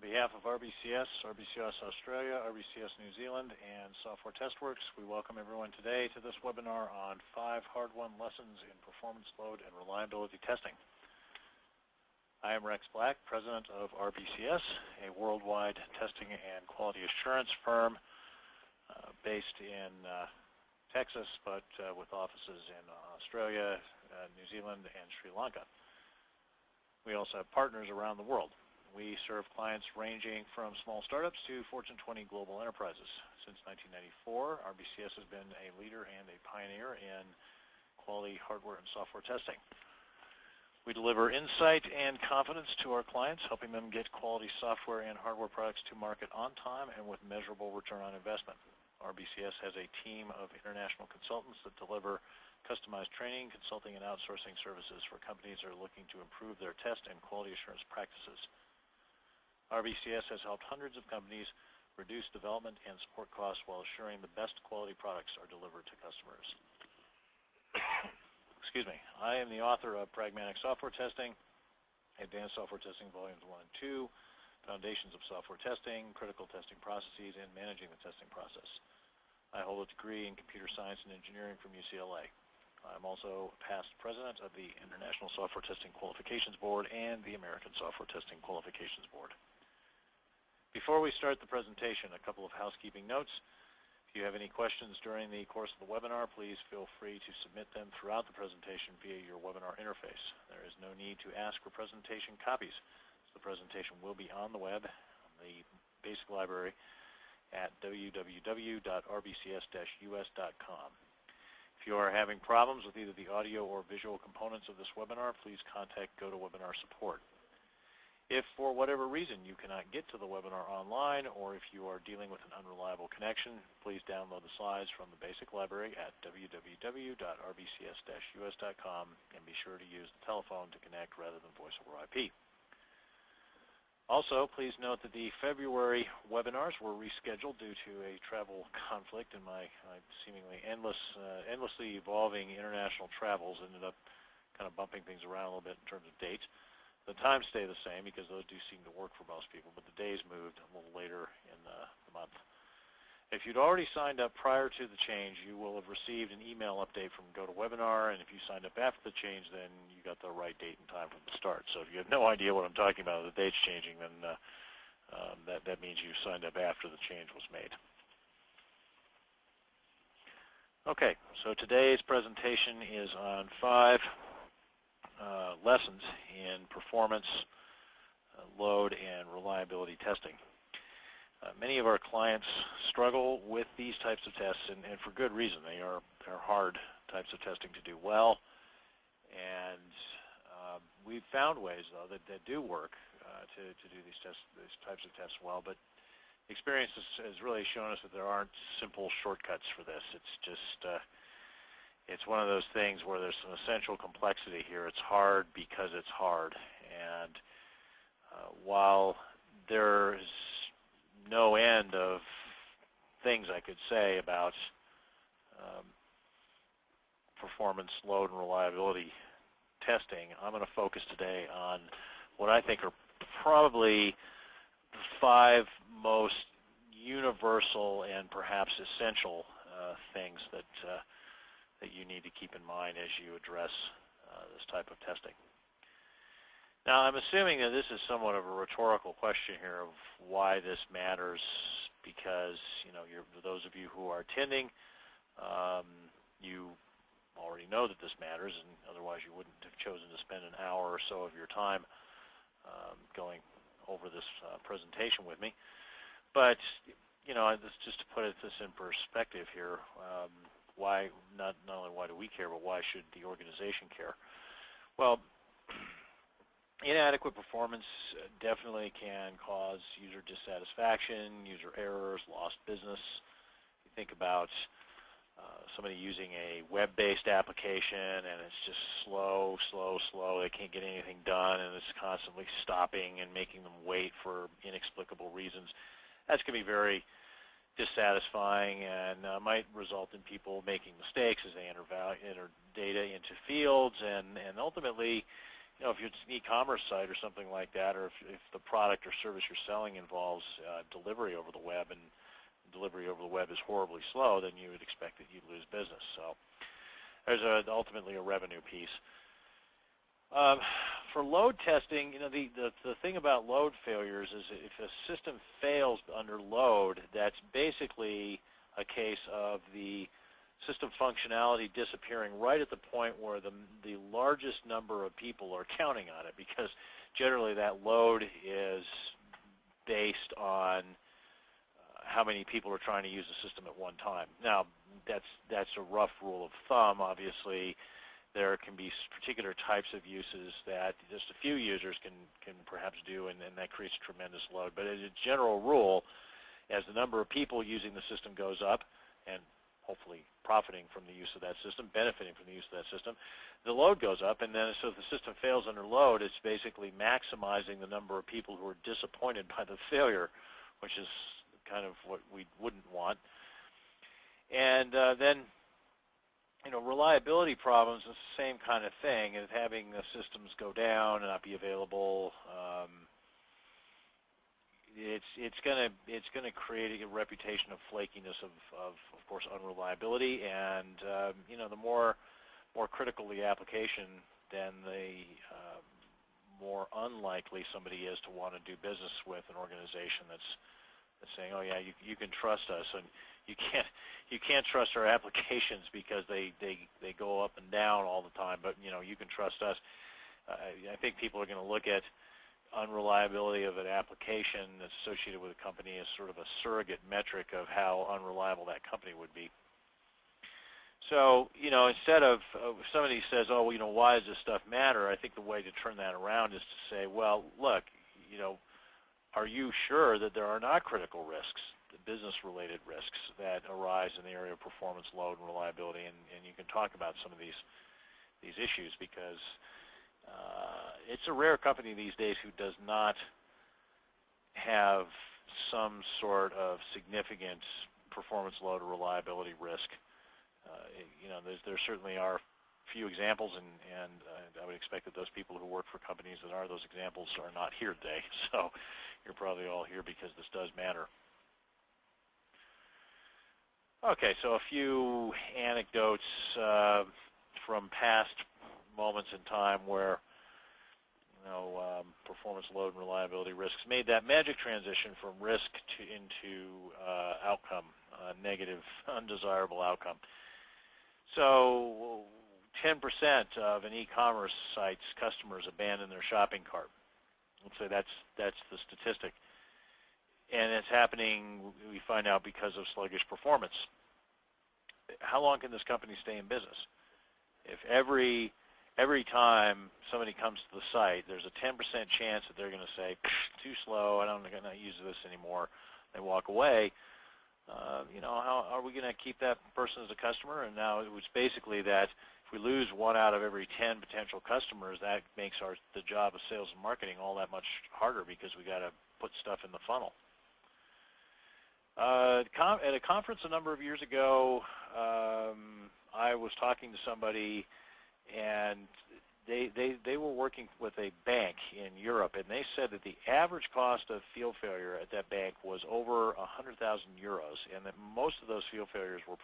behalf of RBCS, RBCS Australia, RBCS New Zealand, and Software TestWorks, we welcome everyone today to this webinar on 5 hard-won lessons in performance, load, and reliability testing. I am Rex Black, President of RBCS, a worldwide testing and quality assurance firm based in Texas, but with offices in Australia, New Zealand, and Sri Lanka. We also have partners around the world. We serve clients ranging from small startups to Fortune 20 global enterprises. Since 1994, RBCS has been a leader and a pioneer in quality hardware and software testing. We deliver insight and confidence to our clients, helping them get quality software and hardware products to market on time and with measurable return on investment. RBCS has a team of international consultants that deliver customized training, consulting, and outsourcing services for companies that are looking to improve their test and quality assurance practices. RBCS has helped hundreds of companies reduce development and support costs while assuring the best quality products are delivered to customers. Excuse me. I am the author of Pragmatic Software Testing, Advanced Software Testing Volumes 1 and 2, Foundations of Software Testing, Critical Testing Processes, and Managing the Testing Process. I hold a degree in Computer Science and Engineering from UCLA. I'm also past president of the International Software Testing Qualifications Board and the American Software Testing Qualifications Board. Before we start the presentation, a couple of housekeeping notes. If you have any questions during the course of the webinar, please feel free to submit them throughout the presentation via your webinar interface. There is no need to ask for presentation copies. The presentation will be on the web, the basic library, at www.rbcs-us.com. If you are having problems with either the audio or visual components of this webinar, please contact GoToWebinar support. If for whatever reason you cannot get to the webinar online, or if you are dealing with an unreliable connection, please download the slides from the basic library at www.rbcs-us.com and be sure to use the telephone to connect rather than voice over IP. Also, please note that the February webinars were rescheduled due to a travel conflict, and my seemingly endlessly evolving international travels ended up kind of bumping things around a little bit in terms of dates. The times stay the same because those do seem to work for most people, but the days moved a little later in the month. If you'd already signed up prior to the change, you will have received an email update from GoToWebinar, and if you signed up after the change, then you got the right date and time from the start. So if you have no idea what I'm talking about, the date's changing, then that means you signed up after the change was made. Okay, so today's presentation is on 5 lessons in performance, load, and reliability testing. Many of our clients struggle with these types of tests, and for good reason. They're hard types of testing to do well, and we've found ways, though, that do work to do these types of tests well, but experience has really shown us that there aren't simple shortcuts for this. It's just it's one of those things where there's some essential complexity here. It's hard because it's hard. And while there's no end of things I could say about performance, load, and reliability testing, I'm going to focus today on what I think are probably the 5 most universal and perhaps essential things that you need to keep in mind as you address this type of testing. Now, I'm assuming that this is somewhat of a rhetorical question here of why this matters, because for those of you who are attending, you already know that this matters, and otherwise you wouldn't have chosen to spend an hour or so of your time going over this presentation with me. But just to put this in perspective here. Why, not only why do we care, but why should the organization care? Well, inadequate performance definitely can cause user dissatisfaction, user errors, lost business. You think about somebody using a web-based application and it's just slow. They can't get anything done, and it's constantly stopping and making them wait for inexplicable reasons. That's going to be very dissatisfying and might result in people making mistakes as they enter data into fields, and ultimately if it's an e-commerce site or something like that, or if the product or service you're selling involves delivery over the web, and delivery over the web is horribly slow, then you would expect that you'd lose business. So there's ultimately a revenue piece. For load testing, the thing about load failures is if a system fails under load, that's basically a case of the system functionality disappearing right at the point where the largest number of people are counting on it, because generally that load is based on how many people are trying to use the system at one time. Now, that's a rough rule of thumb. Obviously, there can be particular types of uses that just a few users can perhaps do, and that creates tremendous load. But as a general rule, as the number of people using the system goes up, and hopefully profiting from the use of that system, benefiting from the use of that system, the load goes up, and then so if the system fails under load, it's basically maximizing the number of people who are disappointed by the failure, which is kind of what we wouldn't want. And then, reliability problems is the same kind of thing, and having the systems go down and not be available. It's going to create a reputation of flakiness, of course, unreliability, and the more critical the application, then the more unlikely somebody is to want to do business with an organization that's saying, oh yeah, you can trust us, and you can't trust our applications because they go up and down all the time, but you can trust us. I think people are going to look at unreliability of an application that's associated with a company as sort of a surrogate metric of how unreliable that company would be. So, instead of if somebody says, oh, well, why does this stuff matter? I think the way to turn that around is to say, well, look, are you sure that there are not critical risks, business-related risks that arise in the area of performance, load, and reliability? And you can talk about some of these issues, because it's a rare company these days who does not have some sort of significant performance, load, or reliability risk. There certainly are few examples, and I would expect that those people who work for companies that are those examples are not here today. So you're probably all here because this does matter. Okay, so a few anecdotes from past moments in time where performance, load, and reliability risks made that magic transition from risk into outcome, negative, undesirable outcome. So 10% of an e-commerce site's customers abandon their shopping cart. Let's say that's the statistic. And it's happening, we find out, because of sluggish performance. How long can this company stay in business? If every time somebody comes to the site, there's a 10% chance that they're going to say, too slow, I'm not going to use this anymore. They walk away. How are we going to keep that person as a customer? And now it was basically that if we lose 1 out of every 10 potential customers, that makes the job of sales and marketing all that much harder, because we got to put stuff in the funnel. At a conference a number of years ago, I was talking to somebody, and they were working with a bank in Europe, and they said that the average cost of field failure at that bank was over 100,000 euros, and that most of those field failures were